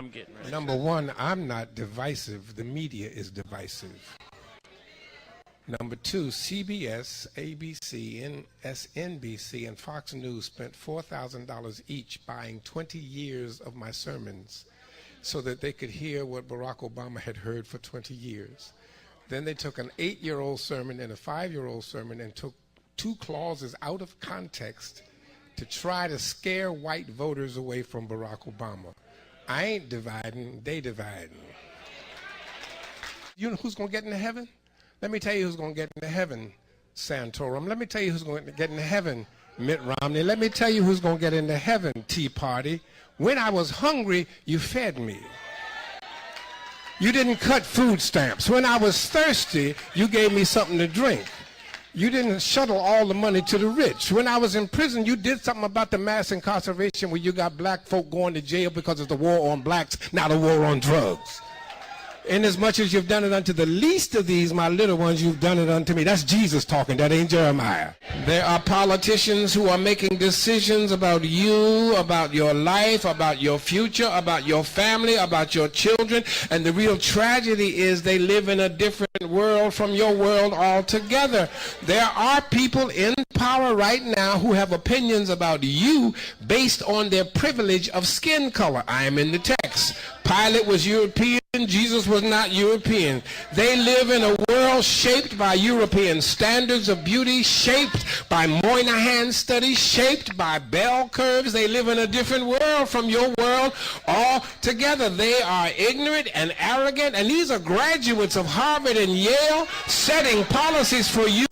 I'm getting ready. Number one, I'm not divisive. The media is divisive. Number two, CBS, ABC, NBC, and Fox News spent $4,000 each buying 20 years of my sermons so that they could hear what Barack Obama had heard for 20 years. Then they took an 8-year-old sermon and a 5-year-old sermon and took 2 clauses out of context to try to scare white voters away from Barack Obama. I ain't dividing, they dividing. You know who's going to get into heaven? Let me tell you who's going to get into heaven, Santorum. Let me tell you who's going to get into heaven, Mitt Romney. Let me tell you who's going to get into heaven, Tea Party. When I was hungry, you fed me. You didn't cut food stamps. When I was thirsty, you gave me something to drink. You didn't shuttle all the money to the rich. When I was in prison, you did something about the mass incarceration where you got black folk going to jail because of the war on blacks, not a war on drugs. Inasmuch as you've done it unto the least of these, my little ones, you've done it unto me. That's Jesus talking. That ain't Jeremiah. There are politicians who are making decisions about you, about your life, about your future, about your family, about your children. And the real tragedy is they live in a different world from your world altogether. There are people in power right now who have opinions about you based on their privilege of skin color. I am in the text. Pilate was European. Jesus was not European. They live in a world shaped by European standards of beauty, shaped by Moynihan studies, shaped by bell curves. They live in a different world from your world altogether. They are ignorant and arrogant, and these are graduates of Harvard and Yale setting policies for you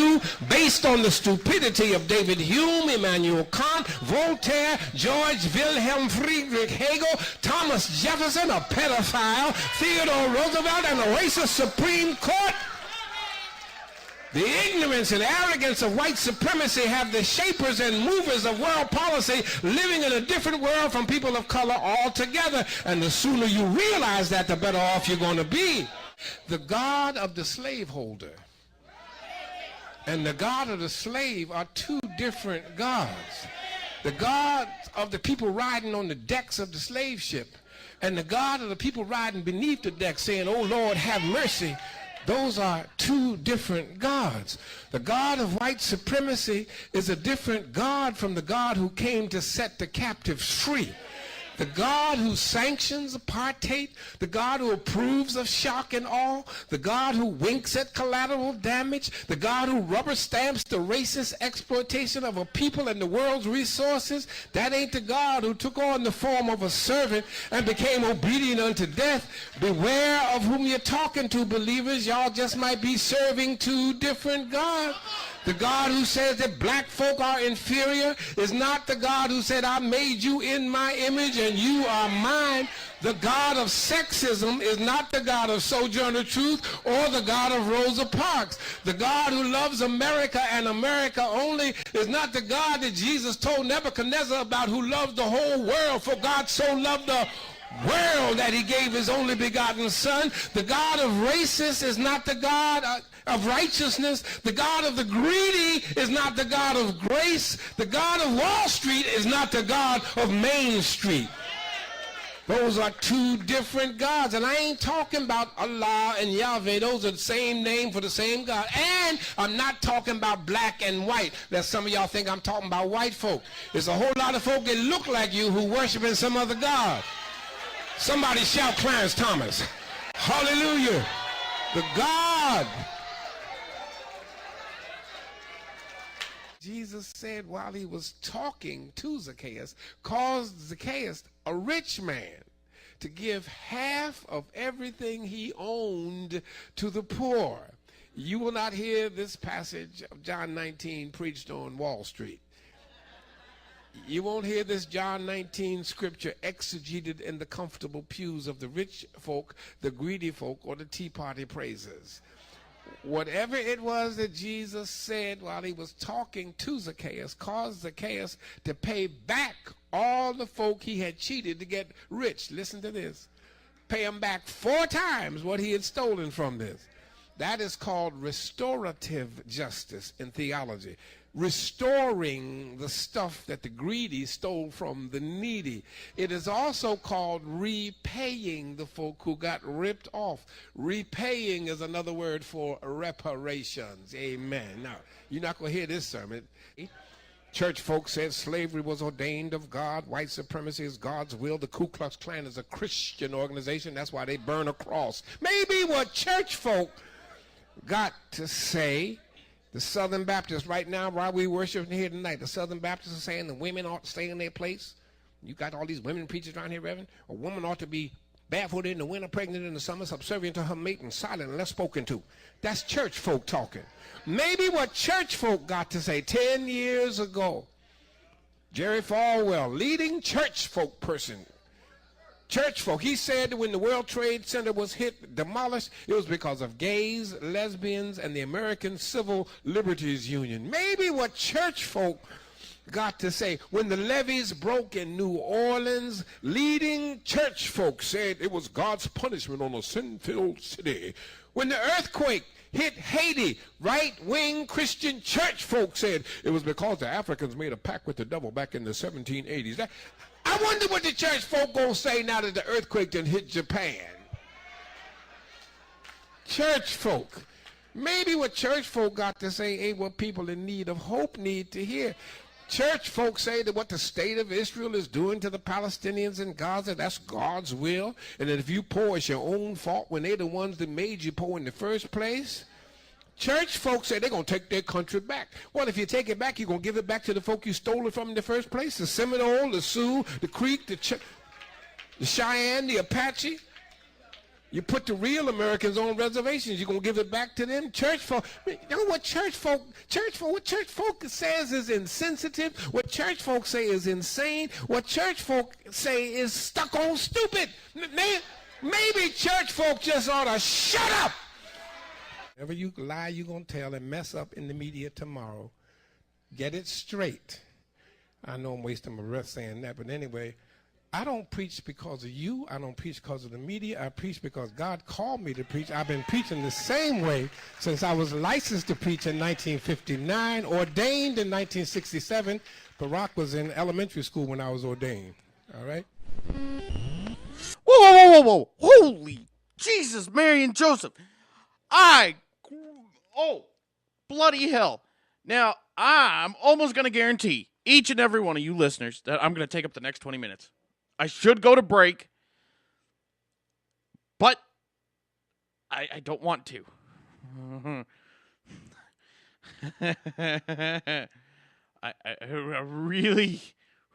based on the stupidity of David Hume, Immanuel Kant, Voltaire, George Wilhelm Friedrich Hegel, Thomas Jefferson, a pedophile, Theodore Roosevelt, and a racist Supreme Court. The ignorance and arrogance of white supremacy have the shapers and movers of world policy living in a different world from people of color altogether. And the sooner you realize that, the better off you're going to be. The God of the slaveholder and the God of the slave are two different gods. The God of the people riding on the decks of the slave ship and the God of the people riding beneath the deck saying, "Oh Lord, have mercy." Those are two different gods. The God of white supremacy is a different God from the God who came to set the captives free. The God who sanctions apartheid, the God who approves of shock and awe, the God who winks at collateral damage, the God who rubber stamps the racist exploitation of a people and the world's resources, that ain't the God who took on the form of a servant and became obedient unto death. Beware of whom you're talking to, believers. Y'all just might be serving two different gods. The God who says that black folk are inferior is not the God who said, "I made you in my image and you are mine." The God of sexism is not the God of Sojourner Truth or the God of Rosa Parks. The God who loves America and America only is not the God that Jesus told Nebuchadnezzar about, who loved the whole world. For God so loved the world that he gave his only begotten son. The God of racists is not the God of righteousness. The God of the greedy is not the God of grace. The God of Wall Street is not the God of Main Street. Those are two different gods. And I ain't talking about Allah and Yahweh. Those are the same name for the same God. And I'm not talking about black and white. That some of y'all think I'm talking about white folk. There's a whole lot of folk that look like you who worship in some other God. Somebody shout Clarence Thomas. Hallelujah. The God. Jesus said while he was talking to Zacchaeus, caused Zacchaeus, a rich man, to give half of everything he owned to the poor. You will not hear this passage of John 19 preached on Wall Street. You won't hear this John 19 scripture exegeted in the comfortable pews of the rich folk, the greedy folk, or the Tea Party praisers. Whatever it was that Jesus said while he was talking to Zacchaeus caused Zacchaeus to pay back all the folk he had cheated to get rich. Listen to this. Pay him back 4 times what he had stolen from this. That is called restorative justice in theology. restoring the stuff that the greedy stole from the needy. It is also called repaying the folk who got ripped off. Repaying is another word for reparations. Amen. Now, you're not going to hear this sermon. Church folk said slavery was ordained of God. White supremacy is God's will. The Ku Klux Klan is a Christian organization. That's why they burn a cross. Maybe what church folk got to say, the Southern Baptists right now, while we worshiping here tonight, the Southern Baptists are saying the women ought to stay in their place. You got all these women preachers around here, Reverend. A woman ought to be barefooted in the winter, pregnant in the summer, subservient to her mate, and silent unless spoken to. That's church folk talking. Maybe what church folk got to say 10 years ago. Jerry Falwell, leading church folk person. Church folk, he said that when the World Trade Center was hit, demolished, it was because of gays, lesbians, and the American Civil Liberties Union. Maybe what church folk got to say, when the levees broke in New Orleans, leading church folk said it was God's punishment on a sin-filled city. When the earthquake hit Haiti, right-wing Christian church folk said it was because the Africans made a pact with the devil back in the 1780s. I wonder what the church folk gonna say now that the earthquake done hit Japan. Church folk. Maybe what church folk got to say ain't what people in need of hope need to hear. Church folk say that what the state of Israel is doing to the Palestinians in Gaza, that's God's will, and that if you poor, it's your own fault when they're the ones that made you poor in the first place. Church folk say they're going to take their country back. Well, if you take it back, you're going to give it back to the folk you stole it from in the first place, the Seminole, the Sioux, the Creek, the Cheyenne, the Apache. You put the real Americans on reservations. You're going to give it back to them. Church folk, you know what what church folk says is insensitive. What church folk say is insane. What church folk say is stuck on stupid. Maybe church folk just ought to shut up. Whatever you lie you're going to tell and mess up in the media tomorrow, get it straight. I know I'm wasting my breath saying that, but anyway, I don't preach because of you. I don't preach because of the media. I preach because God called me to preach. I've been preaching the same way since I was licensed to preach in 1959, ordained in 1967. Barack was in elementary school when I was ordained. All right? Whoa. Holy Jesus, Mary and Joseph. Bloody hell. Now, I'm almost going to guarantee each and every one of you listeners that I'm going to take up the next 20 minutes. I should go to break, but I don't want to. I really,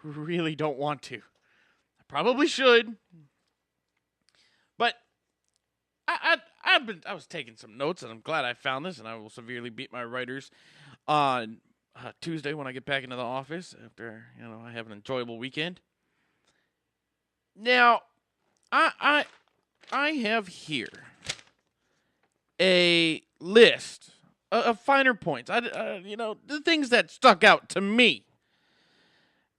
really don't want to. I probably should, but I was taking some notes, and I'm glad I found this, and I will severely beat my writers on Tuesday when I get back into the office after I have an enjoyable weekend. Now, I have here a list of finer points. The things that stuck out to me.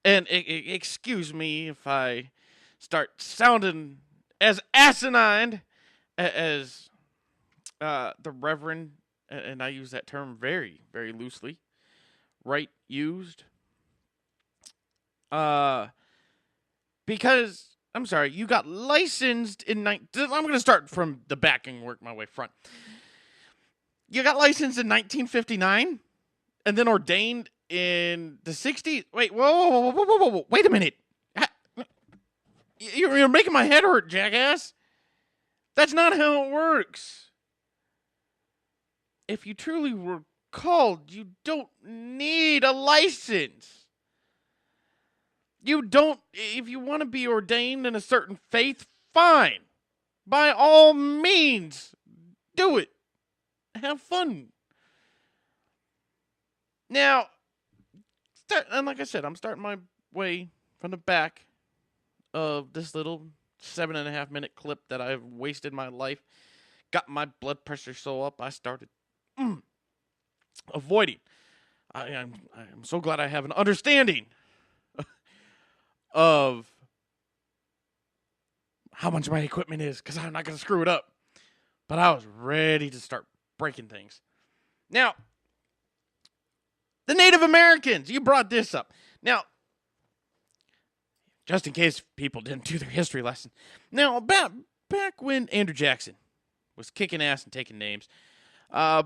And excuse me if I start sounding as asinine as the Reverend, and I use that term very, very loosely, Wright used. Because I'm sorry, you got licensed in I'm going to start from the back and work my way front. You got licensed in 1959 and then ordained in the 60s. Wait, whoa. Wait a minute. You're making my head hurt, jackass. That's not how it works. If you truly were called, you don't need a license. You don't, if you want to be ordained in a certain faith, fine. By all means, do it. Have fun. Now, and like I said, I'm starting my way from the back of this little 7.5 minute clip that I've wasted my life. Got my blood pressure so up, I started avoiding. I'm so glad I have an understanding of how much my equipment is, because I'm not going to screw it up. But I was ready to start breaking things. Now, The Native Americans. You brought this up. Now, just in case people didn't do their history lesson. Now, back when Andrew Jackson was kicking ass and taking names,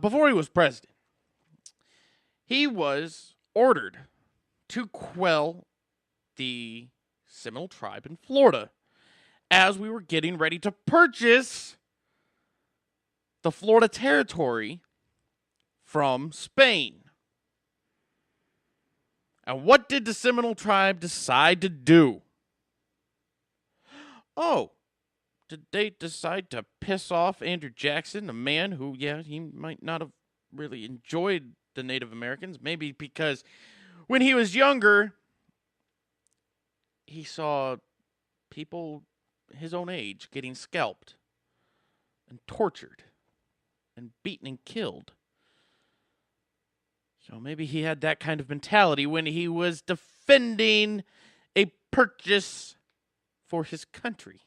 before he was president, he was ordered to quell the Seminole tribe in Florida as we were getting ready to purchase the Florida Territory from Spain. And what did the Seminole tribe decide to do? Oh, did they decide to piss off Andrew Jackson, a man who, he might not have really enjoyed the Native Americans, maybe because when he was younger, he saw people his own age getting scalped and tortured and beaten and killed. So maybe he had that kind of mentality when he was defending a purchase for his country.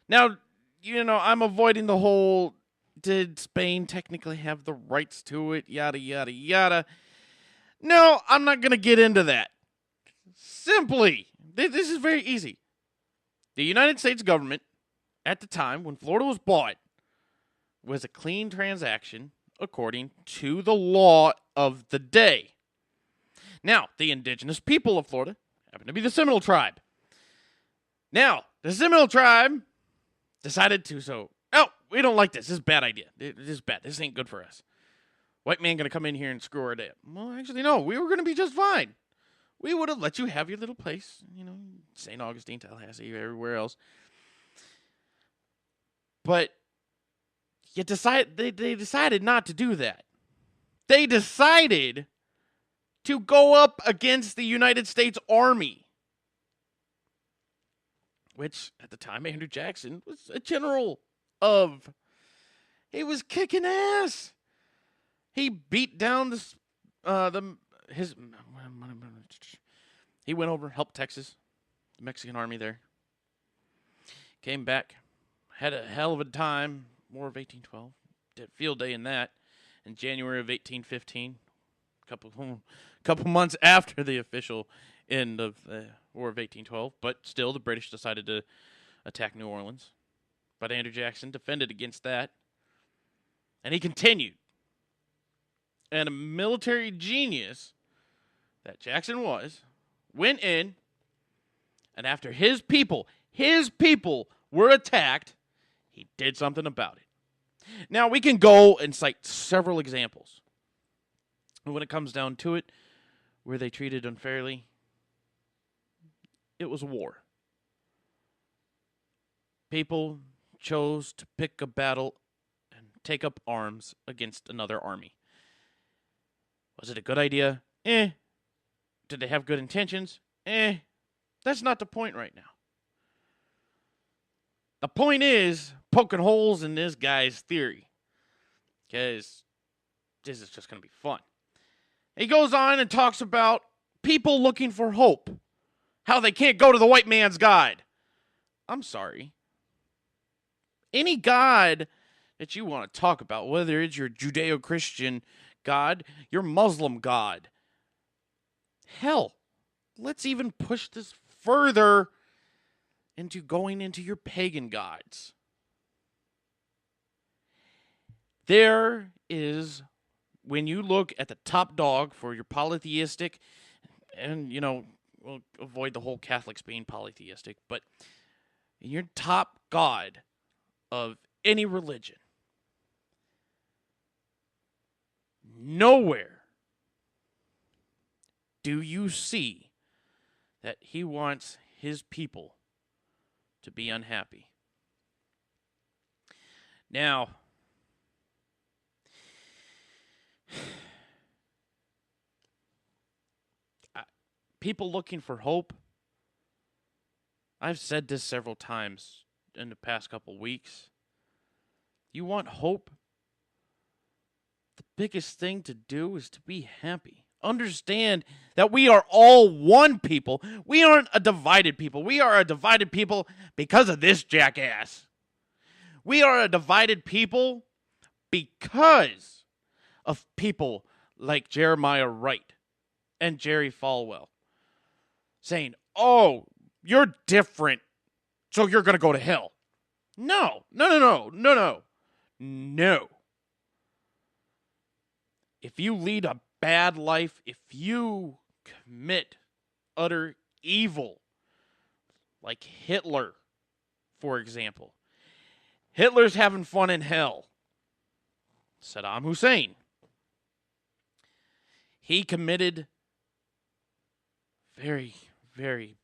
Now, I'm avoiding the whole, did Spain technically have the rights to it, yada, yada, yada. No, I'm not going to get into that. Simply, this is very easy. The United States government, at the time when Florida was bought, was a clean transaction according to the law of the day. Now, the indigenous people of Florida happen to be the Seminole tribe. Now, the Seminole tribe decided to, we don't like this. This is a bad idea. This is bad. This ain't good for us. White man going to come in here and screw our day up. Well, actually, no. We were going to be just fine. We would have let you have your little place, St. Augustine, Tallahassee, everywhere else. But they decided not to do that. They decided to go up against the United States Army, which at the time Andrew Jackson was a general of. He was kicking ass. He beat down he went over, helped Texas, the Mexican army there. Came back, had a hell of a time, War of 1812, did field day in that, in January of 1815, couple months after the official end of the War of 1812, but still the British decided to attack New Orleans. But Andrew Jackson defended against that, and he continued. And a military genius that Jackson went in, and after his people were attacked, he did something about it. Now, we can go and cite several examples. When it comes down to it, where they treated unfairly, it was war. People chose to pick a battle and take up arms against another army. Was it a good idea? Did they have good intentions? That's not the point right now. The point is poking holes in this guy's theory, because this is just going to be fun. He goes on and talks about people looking for hope, how they can't go to the white man's God. I'm sorry. Any God that you want to talk about, whether it's your Judeo-Christian God, your Muslim God, hell, let's even push this further into going into your pagan gods. There is, when you look at the top dog for your polytheistic, and, we'll avoid the whole Catholics being polytheistic, but your top god of any religion, nowhere do you see that he wants his people to be unhappy. Now, people looking for hope, I've said this several times in the past couple weeks. You want hope? The biggest thing to do is to be happy. Understand that we are all one people. We aren't a divided people. We are a divided people because of this jackass. We are a divided people because of people like Jeremiah Wright and Jerry Falwell, saying, oh, you're different, so you're going to go to hell. No. If you lead a bad life, if you commit utter evil, like Hitler, for example. Hitler's having fun in hell. Saddam Hussein. He committed very, very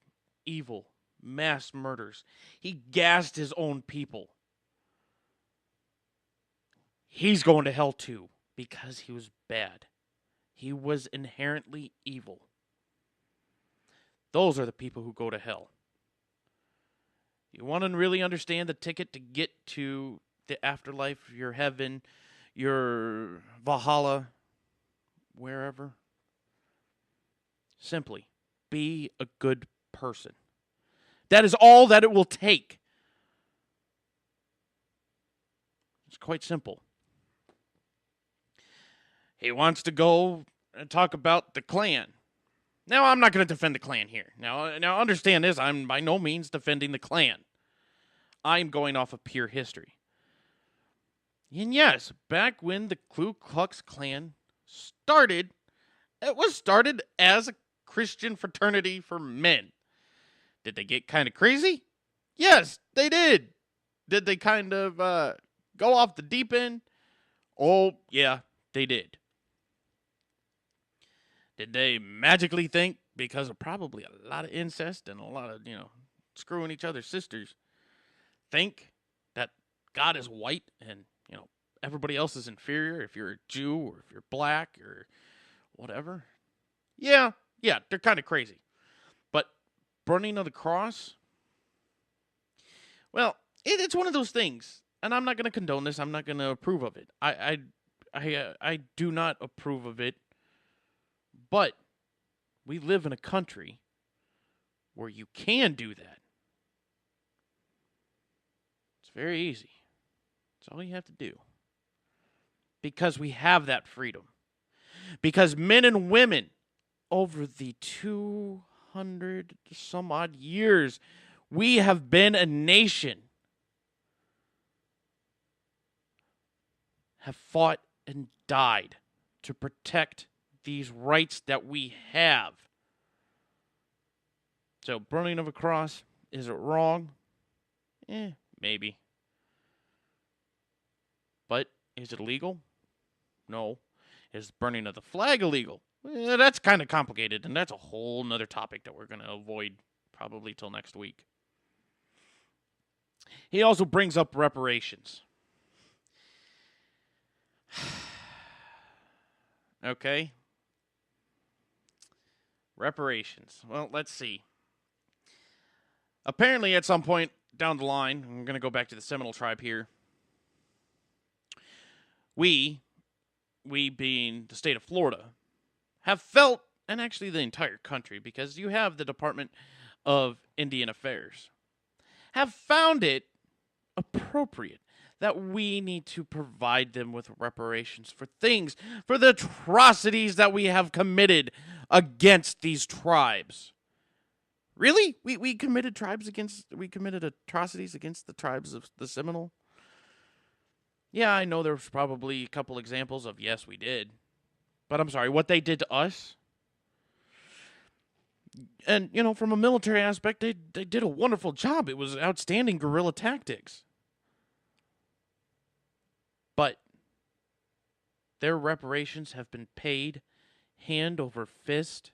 evil mass murders. He gassed his own people. He's going to hell too because he was bad. He was inherently evil. Those are the people who go to hell. You want to really understand the ticket to get to the afterlife, your heaven, your Valhalla, wherever? Simply, be a good person. That is all that it will take. It's quite simple. He wants to go and talk about the Klan. Now, I'm not going to defend the Klan here. Now, understand this. I'm by no means defending the Klan. I'm going off of pure history. And yes, back when the Ku Klux Klan started, it was started as a Christian fraternity for men. Did they get kind of crazy? Yes, they did. Did they kind of go off the deep end? Oh, yeah, they did. Did they magically think, because of probably a lot of incest and a lot of, screwing each other's sisters, think that God is white and, everybody else is inferior if you're a Jew or if you're black or whatever? Yeah, they're kind of crazy. But burning of the cross? Well, it's one of those things, and I'm not going to condone this. I'm not going to approve of it. I do not approve of it. But we live in a country where you can do that. It's very easy. It's all you have to do. Because we have that freedom. Because men and women, over the 200 some odd years, we have been a nation, have fought and died to protect these rights that we have. So, burning of a cross, is it wrong? Maybe. But is it illegal? No. Is burning of the flag illegal? That's kind of complicated, and that's a whole nother topic that we're going to avoid probably till next week. He also brings up reparations. Okay. Reparations. Well, let's see. Apparently, at some point down the line, I'm going to go back to the Seminole tribe here. We being the state of Florida, have felt, and actually the entire country, because you have the Department of Indian Affairs, have found it appropriate that we need to provide them with reparations for the atrocities that we have committed against these tribes. Really? We committed atrocities against the tribes of the Seminole? Yeah, I know there's probably a couple examples of yes, we did. But I'm sorry, what they did to us? And, from a military aspect, they did a wonderful job. It was outstanding guerrilla tactics. But their reparations have been paid hand over fist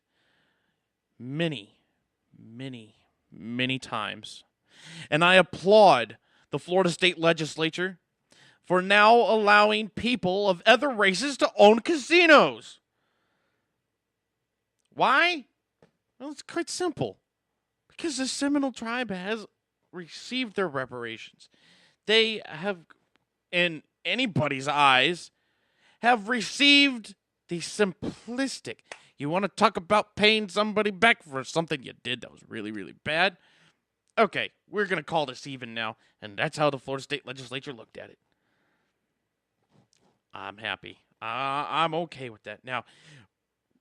many, many, many times. And I applaud the Florida State Legislature for now allowing people of other races to own casinos. Why? Well, it's quite simple. Because the Seminole tribe has received their reparations. They have, in anybody's eyes, have received the simplistic. You want to talk about paying somebody back for something you did that was really, really bad? Okay, we're going to call this even now. And that's how the Florida State Legislature looked at it. I'm happy. I'm okay with that. Now,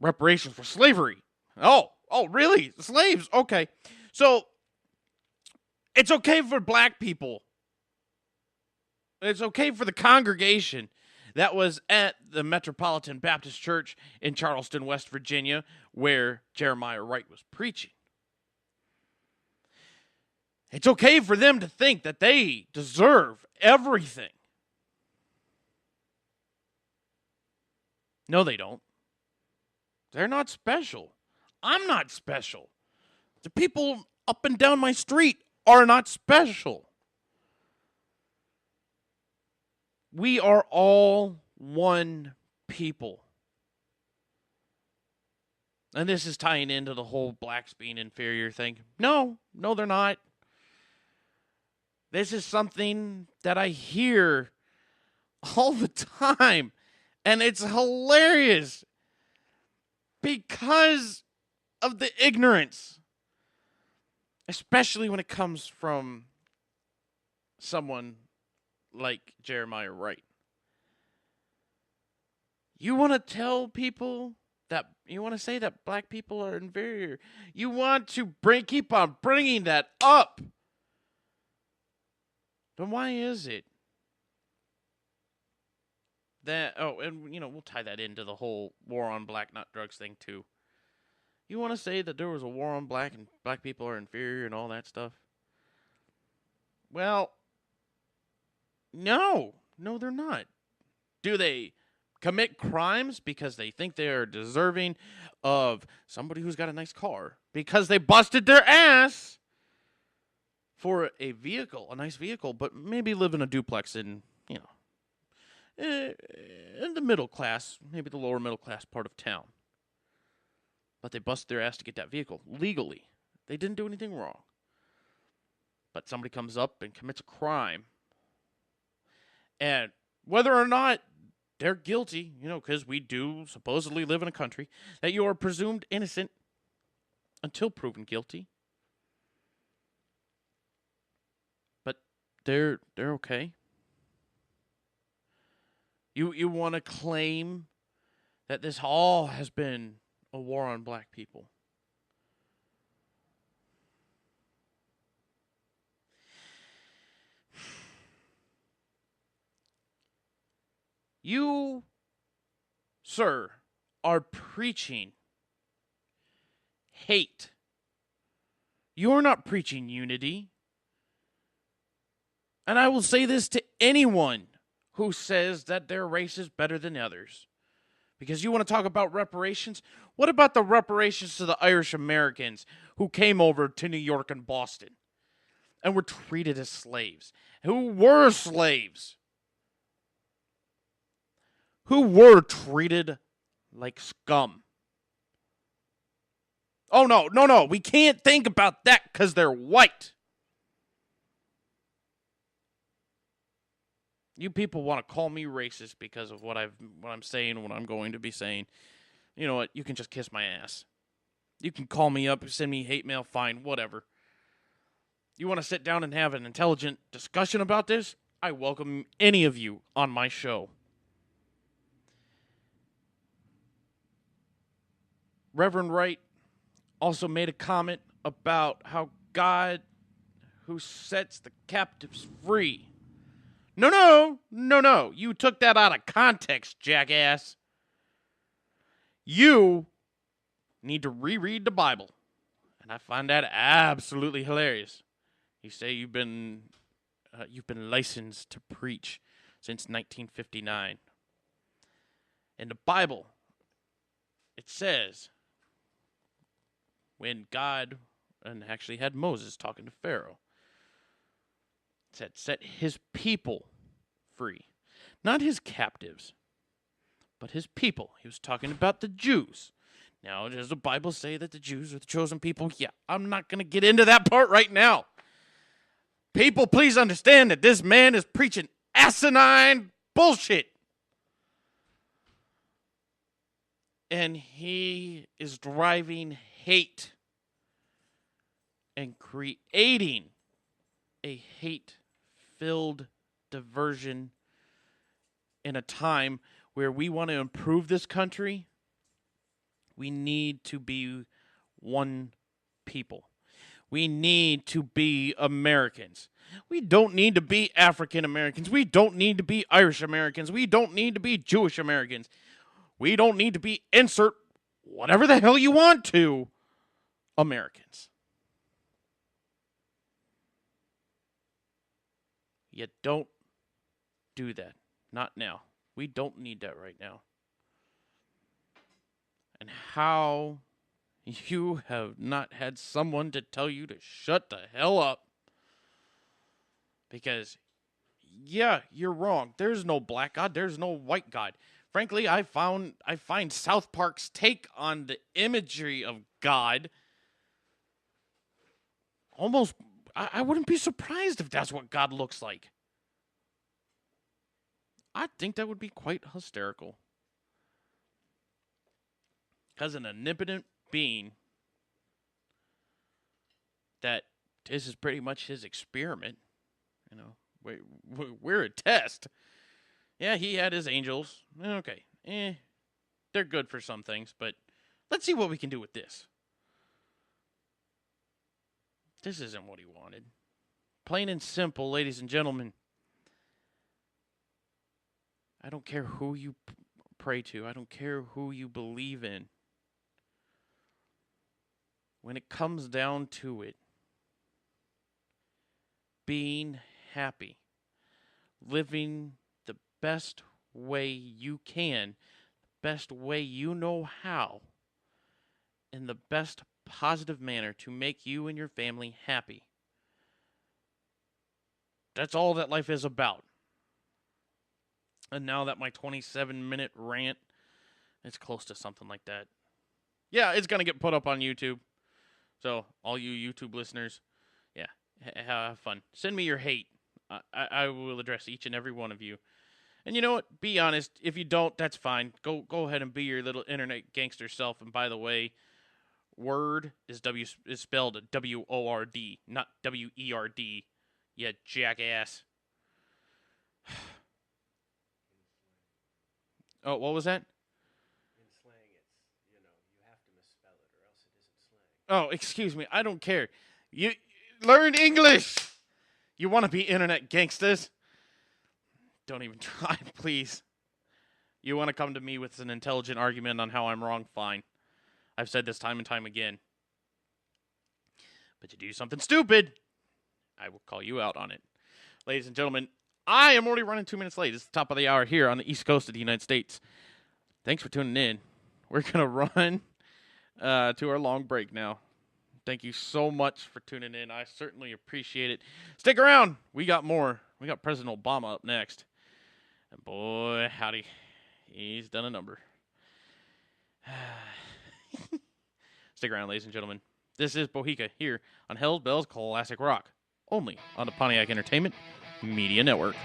reparations for slavery. Oh, really? Slaves? Okay. So, it's okay for black people. It's okay for the congregation that was at the Metropolitan Baptist Church in Charleston, West Virginia, where Jeremiah Wright was preaching. It's okay for them to think that they deserve everything. No, they don't. They're not special. I'm not special. The people up and down my street are not special. We are all one people. And this is tying into the whole blacks being inferior thing. No, they're not. This is something that I hear all the time. And it's hilarious because of the ignorance. Especially when it comes from someone like Jeremiah Wright. You want to tell people that, you want to say that black people are inferior. You want to keep on bringing that up. Then why is it that, and we'll tie that into the whole war on black, not drugs thing too. You want to say that there was a war on black and black people are inferior and all that stuff? Well, no, they're not. Do they commit crimes because they think they are deserving of somebody who's got a nice car? Because they busted their ass for a vehicle, a nice vehicle, but maybe live in a duplex in, in the middle class, maybe the lower middle class part of town. But they busted their ass to get that vehicle legally. They didn't do anything wrong. But somebody comes up and commits a crime. And whether or not they're guilty, because we do supposedly live in a country that you are presumed innocent until proven guilty. But they're okay. You want to claim that this all has been a war on black people. You, sir, are preaching hate. You're not preaching unity. And I will say this to anyone who says that their race is better than others. Because you want to talk about reparations? What about the reparations to the Irish Americans who came over to New York and Boston and were treated as slaves? Who were slaves? Who were treated like scum? Oh, no. We can't think about that because they're white. You people want to call me racist because of what I'm saying, what I'm going to be saying. You know what? You can just kiss my ass. You can call me up, send me hate mail, fine, whatever. You want to sit down and have an intelligent discussion about this? I welcome any of you on my show. Reverend Wright also made a comment about how God, who sets the captives free. No. You took that out of context, jackass. You need to reread the Bible. And I find that absolutely hilarious. You say you've been licensed to preach since 1959. In the Bible, it says, when God, and actually had Moses talking to Pharaoh, said, set his people free. Not his captives, but his people. He was talking about the Jews. Now, does the Bible say that the Jews are the chosen people? Yeah, I'm not going to get into that part right now. People, please understand that this man is preaching asinine bullshit. And he is driving hate and creating a hate-filled diversion in a time where we want to improve this country, we need to be one people. We need to be Americans. We don't need to be African Americans. We don't need to be Irish Americans. We don't need to be Jewish Americans. We don't need to be insert whatever the hell you want to Americans. You don't do that. Not now. We don't need that right now. And how you have not had someone to tell you to shut the hell up. Because, yeah, you're wrong. There's no black God. There's no white God. Frankly, I find South Park's take on the imagery of God almost, I wouldn't be surprised if that's what God looks like. I think that would be quite hysterical. Because an omnipotent being, that this is pretty much his experiment. You know, we're a test. Yeah, he had his angels. Okay. They're good for some things, but let's see what we can do with this. This isn't what he wanted. Plain and simple, ladies and gentlemen. I don't care who you pray to. I don't care who you believe in. When it comes down to it, being happy, living the best way you can, the best way you know how, in the best positive manner to make you and your family happy. That's all that life is about. And now that my 27-minute rant, it's close to something like that. Yeah, it's going to get put up on YouTube. So, all you YouTube listeners, yeah, have fun. Send me your hate. I will address each and every one of you. And you know what? Be honest. If you don't, that's fine. Go ahead and be your little internet gangster self. And by the way, word is spelled W-O-R-D, not W-E-R-D. You jackass. Oh, what was that? In slang, it's, you have to misspell it or else it isn't slang. Oh, excuse me. I don't care. You learn English. You want to be internet gangsters? Don't even try, please. You want to come to me with an intelligent argument on how I'm wrong? Fine. I've said this time and time again. But you do something stupid, I will call you out on it. Ladies and gentlemen, I am already running 2 minutes late. It's the top of the hour here on the East Coast of the United States. Thanks for tuning in. We're going to run to our long break now. Thank you so much for tuning in. I certainly appreciate it. Stick around. We got more. We got President Obama up next. And boy, howdy, he's done a number. Stick around, ladies and gentlemen. This is BOHICA here on Hell's Bells Classic Rock, only on the Pontiac Entertainment Media Network.